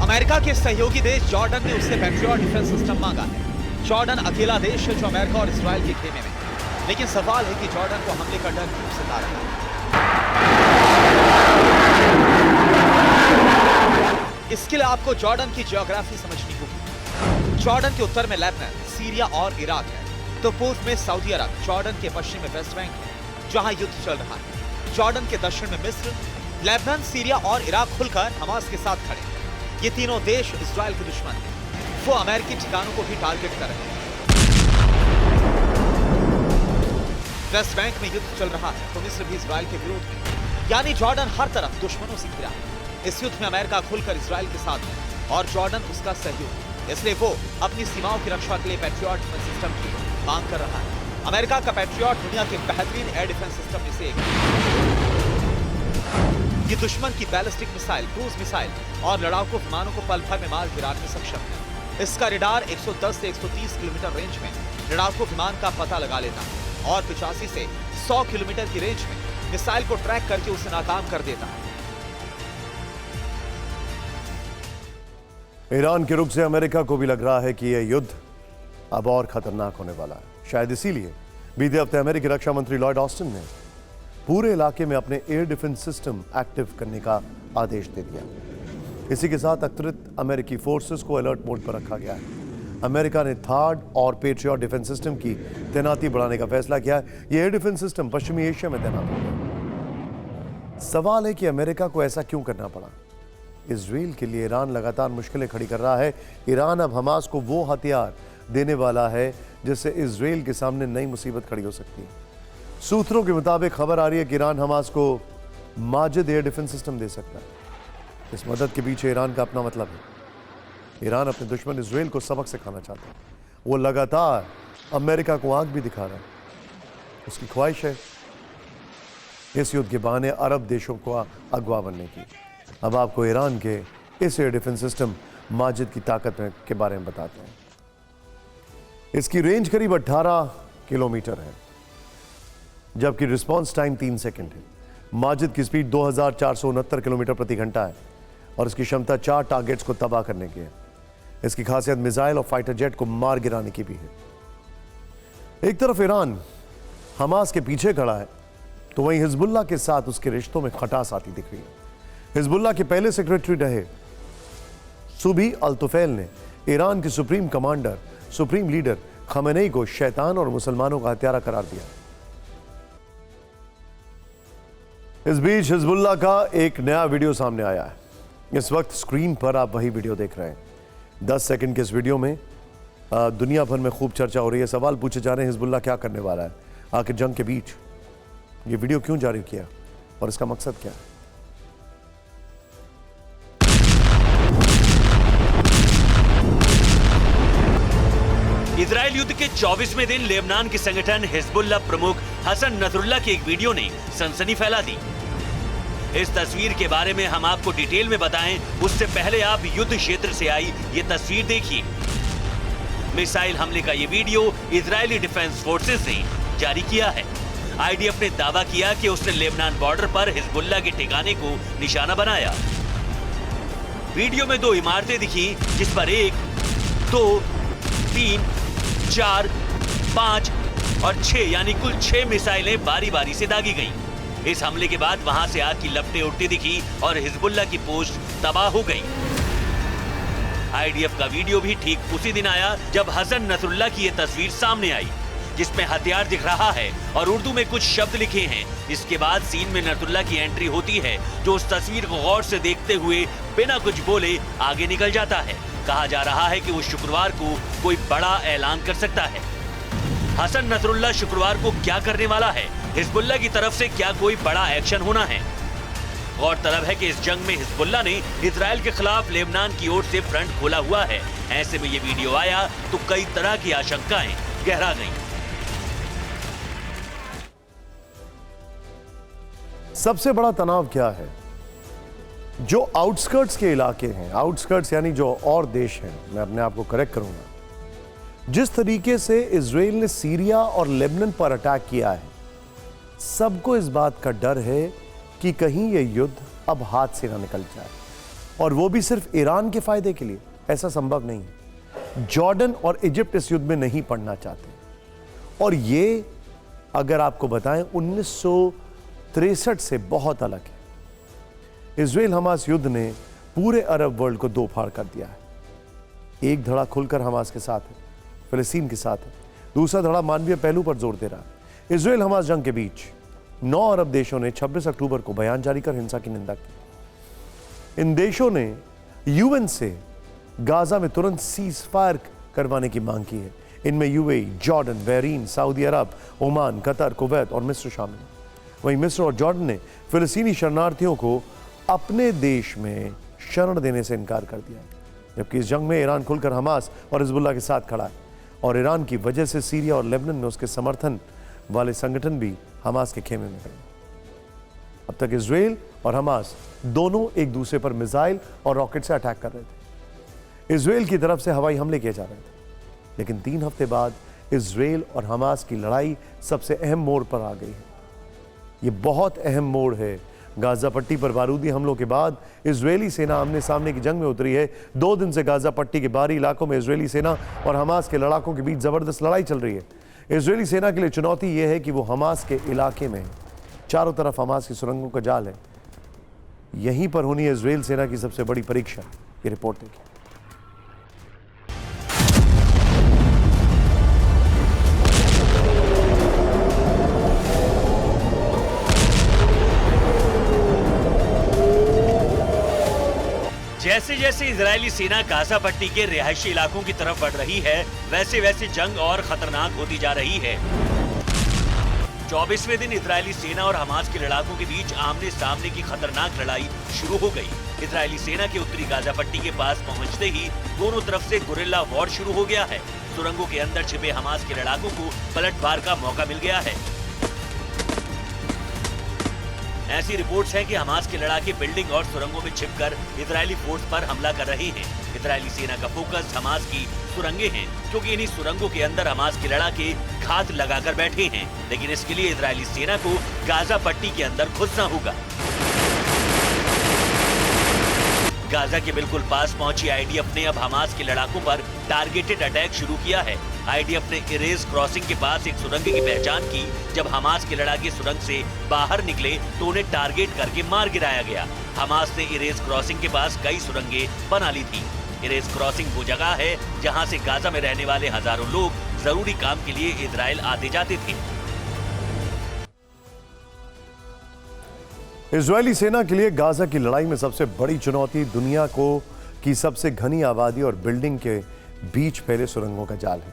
अमेरिका के सहयोगी देश जॉर्डन ने उससे पेट्रियट डिफेंस सिस्टम मांगा है। जॉर्डन अकेला देश है जो अमेरिका और इजराइल के खेमे में, लेकिन सवाल है कि जॉर्डन को हमले का डर क्यों सता रहा है। इसके लिए आपको जॉर्डन की ज्योग्राफी समझनी होगी। जॉर्डन के उत्तर में लेबनान, सीरिया और इराक है, तो पूर्व में सऊदी अरब, जॉर्डन के पश्चिम में वेस्ट बैंक है जहां युद्ध चल रहा है। जॉर्डन के दक्षिण में मिस्र, लेबनान, सीरिया और इराक खुलकर हमास के साथ खड़े हैं। ये तीनों देश इजराइल के दुश्मन हैं। वो अमेरिकी ठिकानों को भी टारगेट कर रहे हैं। वेस्ट बैंक में युद्ध चल रहा है तो मिस्र भी इजराइल के विरोध में, यानी जॉर्डन हर तरफ दुश्मनों से घिरा है। इस युद्ध में अमेरिका खुलकर इजराइल के साथ है और जॉर्डन उसका सहयोग, इसलिए वो अपनी सीमाओं की रक्षा के लिए पेट्रियट डिफेंस सिस्टम की मांग कर रहा है। अमेरिका का पेट्रियट दुनिया के बेहतरीन एयर डिफेंस सिस्टम में से एक है। ये दुश्मन की बैलिस्टिक मिसाइल, क्रूज मिसाइल और लड़ाकू विमानों को पल भर में मार गिराने में सक्षम है। इसका रडार 110 से 130 किलोमीटर रेंज में लड़ाकू विमान का पता लगा लेता है और 85 से 100 किलोमीटर की रेंज में मिसाइल को ट्रैक करके उसे नाकाम कर देता है। ईरान के रुख से अमेरिका को भी लग रहा है कि यह युद्ध अब और खतरनाक होने वाला है। शायद इसीलिए बीते हफ्ते अमेरिकी रक्षा मंत्री लॉयड ऑस्टिन ने पूरे इलाके में अपने एयर डिफेंस सिस्टम एक्टिव करने का आदेश दे दिया। इसी के साथ अतिरिक्त अमेरिकी फोर्सेस को अलर्ट मोड पर रखा गया है। अमेरिका ने थार्ड और पेट्रियट डिफेंस सिस्टम की तैनाती बढ़ाने का फैसला किया है। यह एयर डिफेंस सिस्टम पश्चिमी एशिया में तैनात होगा। सवाल है कि अमेरिका को ऐसा क्यों करना पड़ा? इजराइल के लिए ईरान लगातार मुश्किलें खड़ी कर रहा है। ईरान अब हमास को वो हथियार देने वाला है जिससे इजराइल के सामने नई मुसीबत खड़ी हो सकती है। सूत्रों के मुताबिक खबर आ रही है कि ईरान हमास को माजिद एयर डिफेंस सिस्टम दे सकता है। इस मदद के पीछे ईरान का अपना मतलब है। ईरान अपने दुश्मन इजराइल को सबक सिखाना चाहता है। वो लगातार अमेरिका को आंख भी दिखा रहा है। उसकी ख्वाहिश है इस युद्ध के बहाने अरब देशों को अगवा बनने की। अब आपको ईरान के इस एयर डिफेंस सिस्टम माजिद की ताकत के बारे में बताते हैं। इसकी रेंज करीब 18 किलोमीटर है, जबकि रिस्पांस टाइम 3 सेकंड है। माजिद की स्पीड 2469 किलोमीटर प्रति घंटा है और इसकी क्षमता 4 टारगेट्स को तबाह करने की है। इसकी खासियत मिसाइल और फाइटर जेट को मार गिराने की भी है। एक तरफ ईरान हमास के पीछे खड़ा है तो वहीं हिजबुल्लाह के साथ उसके रिश्तों में खटास आती दिख रही है। हिजबुल्लाह के पहले सेक्रेटरी रहे सुबी अल-तुफैल ने ईरान के सुप्रीम लीडर खमेनेई को शैतान और मुसलमानों का हत्यारा करार दिया। इस बीच हिजबुल्लाह का एक नया वीडियो सामने आया है। इस वक्त स्क्रीन पर आप वही वीडियो देख रहे हैं। 10 सेकंड के इस वीडियो में दुनिया भर में खूब चर्चा हो रही है। सवाल पूछे जा रहे हैं हिजबुल्लाह क्या करने वाला है आखिर जंग के बीच, ये वीडियो क्यों जारी किया और इसका मकसद क्या है। इजराइल युद्ध के 24वें दिन लेबनान के संगठन हिजबुल्लाह प्रमुख हसन नसरुल्लाह की एक वीडियो ने सनसनी फैला दी। इस तस्वीर के बारे में हम आपको डिटेल में बताएं, उससे पहले आप युद्ध क्षेत्र से आई ये तस्वीर देखिए। मिसाइल हमले का ये वीडियो इजरायली डिफेंस फोर्सेस ने जारी किया है। आईडीएफ ने दावा किया कि उसने लेबनान बॉर्डर पर हिजबुल्लाह के ठिकाने को निशाना बनाया। वीडियो में 2 इमारतें दिखी जिस पर 1, 2, 3, 4, 5 और 6 यानी कुल 6 मिसाइलें बारी बारी से दागी गईं। इस हमले के बाद वहां से आग की लपटें उठती दिखी और हिजबुल्लाह की पोस्ट तबाह हो गई। आईडीएफ का वीडियो भी ठीक उसी दिन आया जब हसन नसरुल्लाह की यह तस्वीर सामने आई, जिसमें हथियार दिख रहा है और उर्दू में कुछ शब्द लिखे हैं। इसके बाद सीन में नसरुल्लाह की एंट्री होती है, जो उस तस्वीर को गौर से देखते हुए बिना कुछ बोले आगे निकल जाता है। कहा जा रहा है कि वो शुक्रवार को कोई बड़ा ऐलान कर सकता है। हसन नसरुल्लाह शुक्रवार को क्या करने वाला है? हिजबुल्लाह की तरफ से क्या कोई बड़ा एक्शन होना है? गौरतलब है कि इस जंग में हिजबुल्लाह ने इजराइल के खिलाफ लेबनान की ओर से फ्रंट खोला हुआ है। ऐसे में ये वीडियो आया तो कई तरह की आशंकाएं गहरा गईं। सबसे बड़ा तनाव क्या है? जो आउटस्कर्ट्स के इलाके हैं, आउटस्कर्ट्स यानी जो और देश हैं, मैं अपने आप को करेक्ट करूंगा, जिस तरीके से इजराइल ने सीरिया और लेबनान पर अटैक किया है, सबको इस बात का डर है कि कहीं यह युद्ध अब हाथ से ना निकल जाए, और वो भी सिर्फ ईरान के फायदे के लिए। ऐसा संभव नहीं है। जॉर्डन और इजिप्ट इस युद्ध में नहीं पड़ना चाहते, और ये अगर आपको बताएं 1963 से बहुत अलग है। इजराइल हमास युद्ध ने पूरे अरब वर्ल्ड को 2 फाड़ कर दिया है। एक धड़ा खुलकर हमास के साथ है, फिलिस्तीन के साथ है, दूसरा धड़ा मानवीय पहलू पर जोर दे रहा है। इजराइल हमास जंग के बीच 9 अरब देशों ने 26 अक्टूबर को बयान जारी कर हिंसा की निंदा की। इन देशों ने यूएन से गाजा में तुरंत सीज फायर करवाने की मांग की है। इनमें यूएई, जॉर्डन, बहरीन, सऊदी अरब, ओमान, कतर, कुवैत और मिस्र शामिल हैं। वहीं मिस्र और जॉर्डन ने फिलिस्तीनी शरणार्थियों को अपने देश में शरण देने से इनकार कर दिया, जबकि इस जंग में ईरान खुलकर हमास और हिजबुल्लाह के साथ खड़ा है, और ईरान की वजह से सीरिया और लेबनान में उसके समर्थन वाले संगठन भी हमास के खेमे में गए। अब तक इजराइल और हमास दोनों एक दूसरे पर मिसाइल और रॉकेट से अटैक कर रहे थे। इजराइल की तरफ से हवाई हमले किए जा रहे थे, लेकिन 3 हफ्ते बाद इजराइल और हमास की लड़ाई सबसे अहम मोड़ पर आ गई है। ये बहुत अहम मोड़ है। गाजा पट्टी पर बारूदी हमलों के बाद इजरायली सेना आमने सामने की जंग में उतरी है। 2 दिन से गाजा पट्टी के बाहरी इलाकों में इजरायली सेना और हमास के लड़ाकों के बीच जबरदस्त लड़ाई चल रही है। इजरायली सेना के लिए चुनौती यह है कि वो हमास के इलाके में, चारों तरफ हमास की सुरंगों का जाल है, यहीं पर होनी है इजरायल सेना की सबसे बड़ी परीक्षा। ये रिपोर्ट देखिए। जैसे जैसे इजरायली सेना गाजा पट्टी के रिहायशी इलाकों की तरफ बढ़ रही है, वैसे वैसे जंग और खतरनाक होती जा रही है। 24वें दिन इजरायली सेना और हमास के लड़ाकों के बीच आमने सामने की खतरनाक लड़ाई शुरू हो गई। इजरायली सेना के उत्तरी गाजा पट्टी के पास पहुंचते ही दोनों तरफ से गुरिल्ला वॉर शुरू हो गया है। सुरंगों के अंदर छिपे हमास के लड़ाकों को पलटवार का मौका मिल गया है। ऐसी रिपोर्ट्स हैं कि हमास के लड़ाके बिल्डिंग और सुरंगों में छिपकर इजरायली फोर्स पर हमला कर रहे हैं। इजरायली सेना का फोकस हमास की सुरंगें हैं, क्योंकि इन्हीं सुरंगों के अंदर हमास के लड़ाके घात लगाकर बैठे हैं। लेकिन इसके लिए इजरायली सेना को गाजा पट्टी के अंदर घुसना होगा। गाजा के बिल्कुल पास पहुंची आईडीएफ ने अब हमास के लड़ाकों पर टारगेटेड अटैक शुरू किया है। आईडीएफ ने इरेज क्रॉसिंग के पास एक सुरंग की पहचान की। जब हमास के लड़ाके सुरंग से बाहर निकले तो उन्हें टारगेट करके मार गिराया गया। हमास ने इरेज क्रॉसिंग के पास कई सुरंगें बना ली थी। इरेज क्रॉसिंग वो जगह है जहां से गाजा में रहने वाले हजारों लोग जरूरी काम के लिए इजराइल आते जाते थे। इजरायली सेना के लिए गाजा की लड़ाई में सबसे बड़ी चुनौती दुनिया को की सबसे घनी आबादी और बिल्डिंग के बीच फैले सुरंगों का जाल है।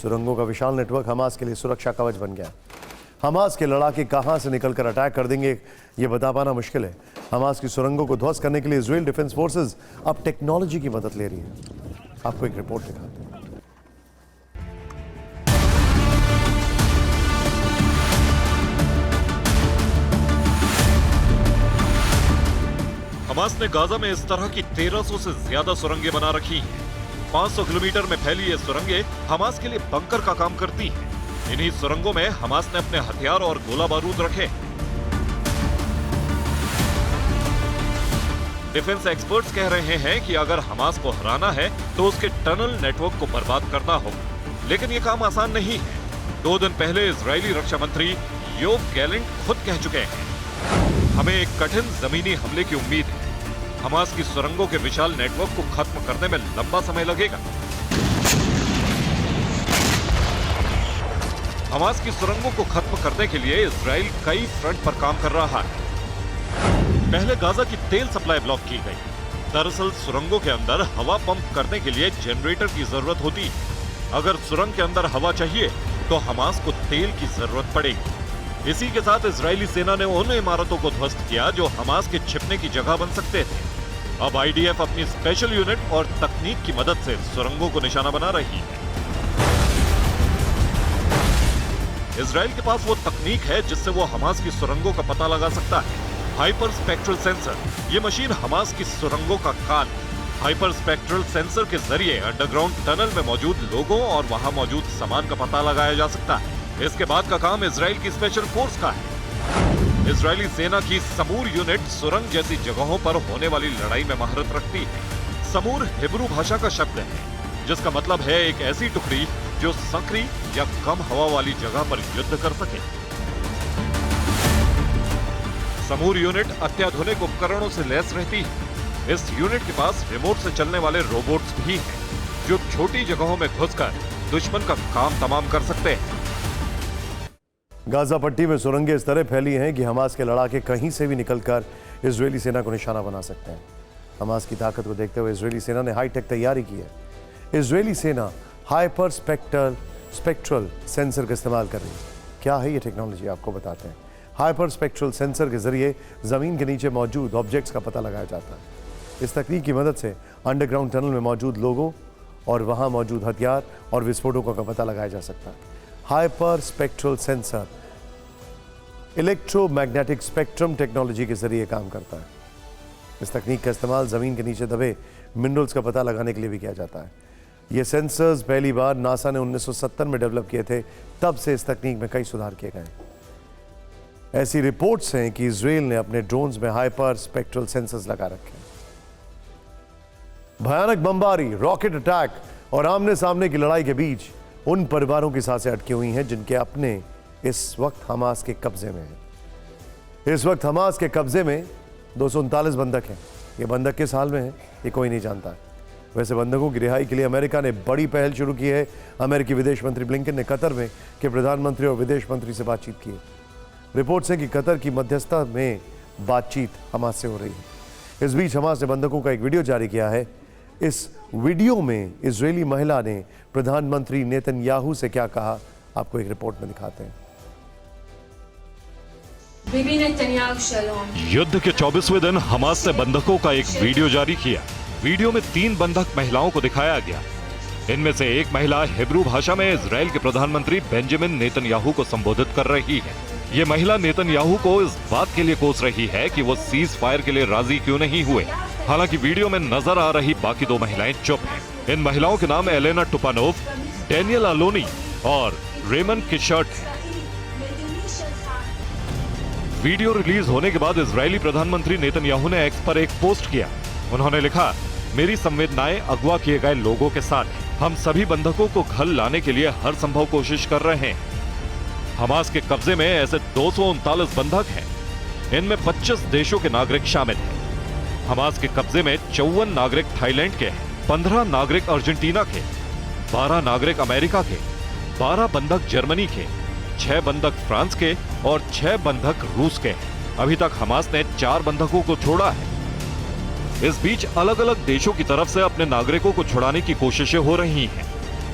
सुरंगों का विशाल नेटवर्क हमास के लिए सुरक्षा कवच बन गया। हमास के लड़ाके कहां से निकलकर अटैक कर देंगे ये बता पाना मुश्किल है। हमास की सुरंगों को ध्वस्त करने के लिए इजराइल डिफेंस फोर्सेस अब टेक्नोलॉजी की मदद ले रही है। आपको एक रिपोर्ट दिखाते हैं। हमास ने गाजा में इस तरह की 1300 से ज्यादा सुरंगें बना रखी हैं। 500 किलोमीटर में फैली ये सुरंगें हमास के लिए बंकर का काम करती हैं। इन्हीं सुरंगों में हमास ने अपने हथियार और गोला बारूद रखे। डिफेंस एक्सपर्ट्स कह रहे हैं कि अगर हमास को हराना है तो उसके टनल नेटवर्क को बर्बाद करना होगा, लेकिन ये काम आसान नहीं है। 2 दिन पहले इजरायली रक्षा मंत्री योव गैलेंट खुद कह चुके हैं, हमें एक कठिन जमीनी हमले की उम्मीद है। हमास की सुरंगों के विशाल नेटवर्क को खत्म करने में लंबा समय लगेगा। हमास की सुरंगों को खत्म करने के लिए इजराइल कई फ्रंट पर काम कर रहा है। पहले गाजा की तेल सप्लाई ब्लॉक की गई। दरअसल सुरंगों के अंदर हवा पंप करने के लिए जनरेटर की जरूरत होती है। अगर सुरंग के अंदर हवा चाहिए तो हमास को तेल की जरूरत पड़ेगी। इसी के साथ इजरायली सेना ने उन इमारतों को ध्वस्त किया जो हमास के छिपने की जगह बन सकते थे। अब आईडीएफ अपनी स्पेशल यूनिट और तकनीक की मदद से सुरंगों को निशाना बना रही है। इजराइल के पास वो तकनीक है जिससे वो हमास की सुरंगों का पता लगा सकता है। हाइपर स्पेक्ट्रल सेंसर, ये मशीन हमास की सुरंगों का कान। हाइपर स्पेक्ट्रल सेंसर के जरिए अंडरग्राउंड टनल में मौजूद लोगों और वहां मौजूद सामान का पता लगाया जा सकता है। इसके बाद का काम इजराइल की स्पेशल फोर्स का है। इजरायली सेना की समूर यूनिट सुरंग जैसी जगहों पर होने वाली लड़ाई में महारत रखती है। समूर हिब्रू भाषा का शब्द है जिसका मतलब है एक ऐसी टुकड़ी जो संकरी या कम हवा वाली जगह पर युद्ध कर सके। समूर यूनिट अत्याधुनिक उपकरणों से लैस रहती है। इस यूनिट के पास रिमोट से चलने वाले रोबोट्स भी हैं जो छोटी जगहों में घुसकर दुश्मन का काम तमाम कर सकते हैं। गाजा पट्टी में सुरंगें इस तरह फैली हैं कि हमास के लड़ाके कहीं से भी निकलकर इजरायली सेना को निशाना बना सकते हैं। हमास की ताकत को देखते हुए इजरायली सेना ने हाईटेक तैयारी की है। इजरायली सेना हाइपर स्पेक्ट्रल सेंसर का इस्तेमाल कर रही है। क्या है ये टेक्नोलॉजी, आपको बताते हैं। हाइपर स्पेक्ट्रल सेंसर के जरिए जमीन के नीचे मौजूद ऑब्जेक्ट्स का पता लगाया जाता है। इस तकनीक की मदद से अंडरग्राउंड टनल में मौजूद लोगों और वहां मौजूद हथियार और विस्फोटकों का पता लगाया जा सकता है। Hyper spectral sensor electromagnetic spectrum technology के जरिए काम करता है। इस तकनीक का इस्तेमाल जमीन के नीचे दबे मिनरल्स का पता लगाने के लिए भी किया जाता है। ये सेंसर्स पहली बार नासा ने 1970 में डेवलप किए थे। तब से इस तकनीक में कई सुधार किए गए। ऐसी रिपोर्ट्स हैं कि इजराइल ने अपने ड्रोन्स में हाइपर स्पेक्ट्रल सेंसर्स लगा रखे हैं। भयानक बमबारी, रॉकेट अटैक और आमने सामने की लड़ाई के बीच उन परिवारों की सांसें अटकी हुई हैं जिनके अपने इस वक्त हमास के कब्जे में है। इस वक्त हमास के कब्जे में 239 बंधक हैं। ये बंधक किस हाल में है ये कोई नहीं जानता। वैसे बंधकों की रिहाई के लिए अमेरिका ने बड़ी पहल शुरू की है। अमेरिकी विदेश मंत्री ब्लिंकन ने कतर में के प्रधानमंत्री और विदेश मंत्री से बातचीत की है। रिपोर्ट्स हैं कि कतर की मध्यस्थता में बातचीत हमास से हो रही है। इस बीच हमास ने बंधकों का एक वीडियो जारी किया है। इस वीडियो में इजरायली महिला ने प्रधानमंत्री नेतन्याहू से क्या कहा, आपको एक रिपोर्ट में दिखाते हैं। युद्ध के 24वें दिन हमास ने बंधकों का एक वीडियो जारी किया। वीडियो में 3 बंधक महिलाओं को दिखाया गया। इनमें से एक महिला हिब्रू भाषा में इजराइल के प्रधानमंत्री बेंजामिन नेतन्याहू को संबोधित कर रही है। ये महिला नेतन्याहू को इस बात के लिए कोस रही है कि वो सीज फायर के लिए राजी क्यों नहीं हुए। हालांकि वीडियो में नजर आ रही बाकी 2 महिलाएं चुप हैं। इन महिलाओं के नाम एलेना टुपानोव, डेनियल अलोनी और रेमन किशर्ट हैं। वीडियो रिलीज होने के बाद इजरायली प्रधानमंत्री नेतन्याहू ने एक्स पर एक पोस्ट किया। उन्होंने लिखा, मेरी संवेदनाएं अगवा किए गए लोगों के साथ हैं। हम सभी बंधकों को घर लाने के लिए हर संभव कोशिश कर रहे हैं। हमास के कब्जे में ऐसे 239 बंधक हैं। इनमें 25 देशों के नागरिक शामिल हैं। हमास के कब्जे में 54 नागरिक थाईलैंड के हैं, 15 नागरिक अर्जेंटीना के, 12 नागरिक अमेरिका के, 12 बंधक जर्मनी के, 6 बंधक फ्रांस के और 6 बंधक रूस के हैं। अभी तक हमास ने 4 बंधकों को छोड़ा है। इस बीच अलग अलग देशों की तरफ से अपने नागरिकों को छुड़ाने की कोशिशें हो रही हैं।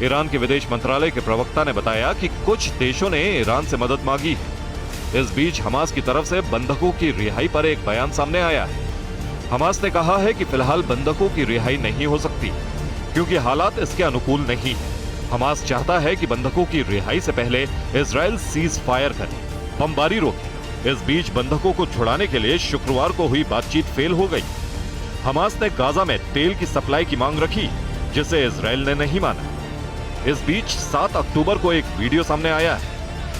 ईरान के विदेश मंत्रालय के प्रवक्ता ने बताया कि कुछ देशों ने ईरान से मदद मांगी है। इस बीच हमास की तरफ से बंधकों की रिहाई पर एक बयान सामने आया है। हमास ने कहा है कि फिलहाल बंधकों की रिहाई नहीं हो सकती क्योंकि हालात इसके अनुकूल नहीं है। हमास चाहता है कि बंधकों की रिहाई से पहले इजराइल सीज फायर करे, बमबारी रोके। इस बीच बंधकों को छुड़ाने के लिए शुक्रवार को हुई बातचीत फेल हो गई। हमास ने गाजा में तेल की सप्लाई की मांग रखी, जिसे इजराइल ने नहीं माना। इस बीच 7 अक्टूबर को एक वीडियो सामने आया है।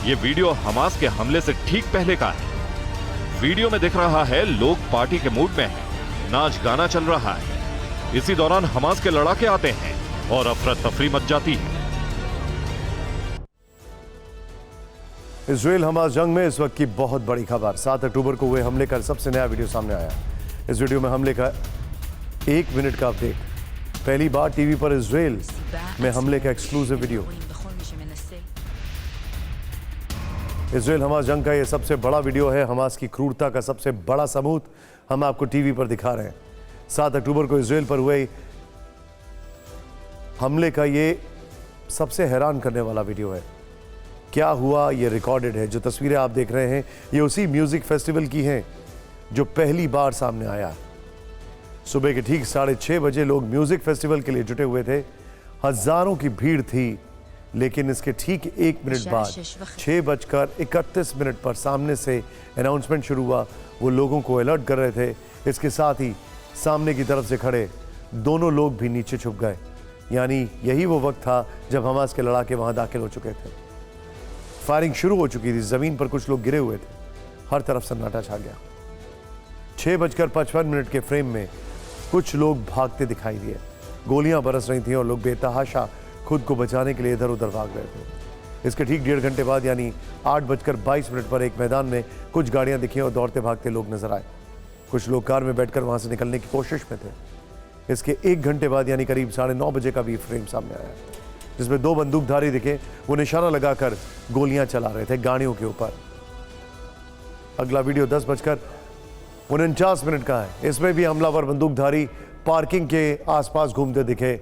ये वीडियो हमास के हमले से ठीक पहले का है। वीडियो में दिख रहा है लोग पार्टी के मूड में हैं, नाच गाना चल रहा है। इसी दौरान हमास के लड़ाके आते हैं और अफरा तफरी मच जाती है। इजराइल हमास जंग में इस वक्त की बहुत बड़ी खबर। 7 अक्टूबर को हुए हमले का सबसे नया वीडियो सामने आया। इस वीडियो में हमले का 1 मिनट का अपडेट। पहली बार टीवी पर इजराइल में हमले का एक्सक्लूसिव वीडियो। इजराइल हमास जंग का यह सबसे बड़ा वीडियो है। हमास की क्रूरता का सबसे बड़ा सबूत हम आपको टीवी पर दिखा रहे हैं। 7 अक्टूबर को इजराइल पर हुए हमले का ये सबसे हैरान करने वाला वीडियो है। क्या हुआ ये रिकॉर्डेड है। जो तस्वीरें आप देख रहे हैं ये उसी म्यूजिक फेस्टिवल की हैं जो पहली बार सामने आया। सुबह के ठीक 6:30 बजे लोग म्यूजिक फेस्टिवल के लिए जुटे हुए थे। हजारों की भीड़ थी, लेकिन इसके ठीक 1 मिनट बाद 6:31 पर सामने से अनाउंसमेंट शुरू हुआ। वो लोगों को अलर्ट कर रहे थे। इसके साथ ही सामने की तरफ से खड़े दोनों लोग भी नीचे छुप गए। यानी यही वो वक्त था जब हमास के लड़ाके वहां दाखिल हो चुके थे। फायरिंग शुरू हो चुकी थी। जमीन पर कुछ लोग गिरे हुए थे। हर तरफ सन्नाटा छा गया। 6:55 के फ्रेम में कुछ लोग भागते दिखाई दिए। गोलियां बरस रही थीं और लोग बेतहाशा खुद को बचाने के लिए इधर उधर भाग रहे थे। इसके ठीक 1.5 घंटे बाद यानी 8:22 पर एक मैदान में कुछ गाड़ियां दिखी और दौड़ते भागते लोग नजर आए। कुछ लोग कार में बैठकर वहां से निकलने की कोशिश में थे। इसके 1 घंटे बाद यानी करीब 9:30 बजे का भी फ्रेम सामने आया, जिसमें 2 बंदूकधारी दिखे। वो निशाना लगाकर गोलियां चला रहे थे गाड़ियों के ऊपर। अगला वीडियो 10:49 का है। इसमें भी हमलावर बंदूकधारी पार्किंग के आसपास घूमते दिखे।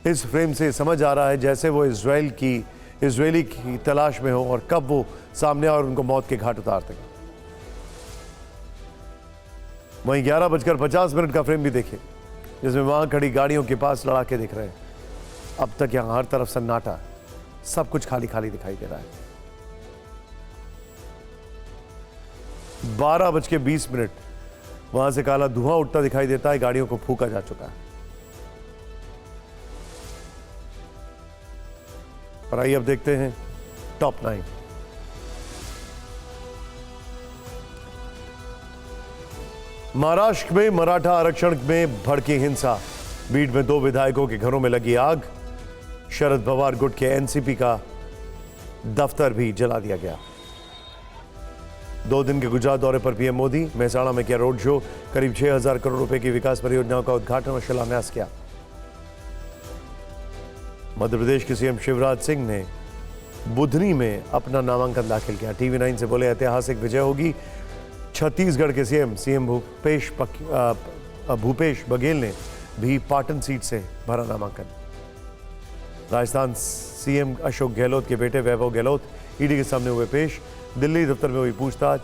इस फ्रेम से समझ आ रहा है जैसे वो इजरायली की तलाश में हो और कब वो सामने और उनको मौत के घाट उतार दें। वहीं 11:50 का फ्रेम भी देखे, जिसमें वहां खड़ी गाड़ियों के पास लड़ाके दिख रहे हैं। अब तक यहां हर तरफ सन्नाटा, सब कुछ खाली खाली दिखाई दे रहा है। 12:20 वहां से काला धुआं उठता दिखाई देता है। गाड़ियों को फूंका जा चुका है। और आइए अब देखते हैं टॉप 9। महाराष्ट्र में मराठा आरक्षण में भड़की हिंसा। बीड में 2 विधायकों के घरों में लगी आग। शरद पवार गुट के एनसीपी का दफ्तर भी जला दिया गया। 2 दिन के गुजरात दौरे पर पीएम मोदी मेहसाणा में किया रोड शो। करीब 6,000 करोड़ रुपए की विकास परियोजनाओं का उद्घाटन और शिलान्यास किया। मध्य प्रदेश के सीएम शिवराज सिंह ने बुधनी में अपना नामांकन दाखिल किया। टीवी 9 से बोले ऐतिहासिक विजय होगी। छत्तीसगढ़ के सीएम भूपेश बघेल ने भी पाटन सीट से भरा नामांकन। राजस्थान सीएम अशोक गहलोत के बेटे वैभव गहलोत ईडी के सामने हुए पेश। दिल्ली दफ्तर में हुई पूछताछ।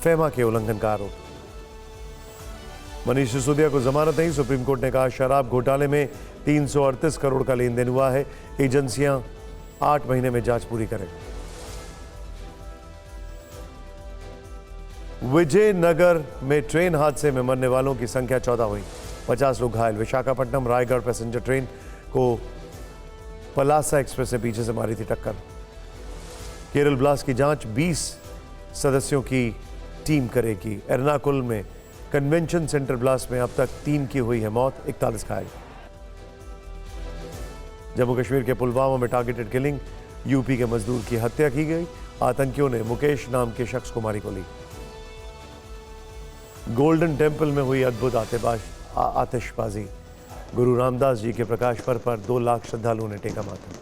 फेमा के उल्लंघन का आरोप। मनीष सिसोदिया को जमानत नहीं। सुप्रीम कोर्ट ने कहा शराब घोटाले में 338 करोड़ का लेन देन हुआ है। एजेंसियां 8 महीने में जांच पूरी करें। विजयनगर में ट्रेन हादसे में मरने वालों की संख्या 14 हुई। 50 लोग घायल। विशाखापट्टनम रायगढ़ पैसेंजर ट्रेन को पलासा एक्सप्रेस ने पीछे से मारी थी टक्कर। केरल ब्लास्ट की जांच 20 सदस्यों की टीम करेगी। एर्नाकुलम में कन्वेंशन सेंटर ब्लास्ट में अब तक 3 की हुई है मौत, 41 घायल। जम्मू कश्मीर के पुलवामा में टारगेटेड किलिंग, यूपी के मजदूर की हत्या की गई, आतंकियों ने मुकेश नाम के शख्स को मारी गोली। गोल्डन टेम्पल में हुई अद्भुत आतिशबाजी, गुरु रामदास जी के प्रकाश पर्व पर 2 लाख श्रद्धालुओं ने टेका माथा।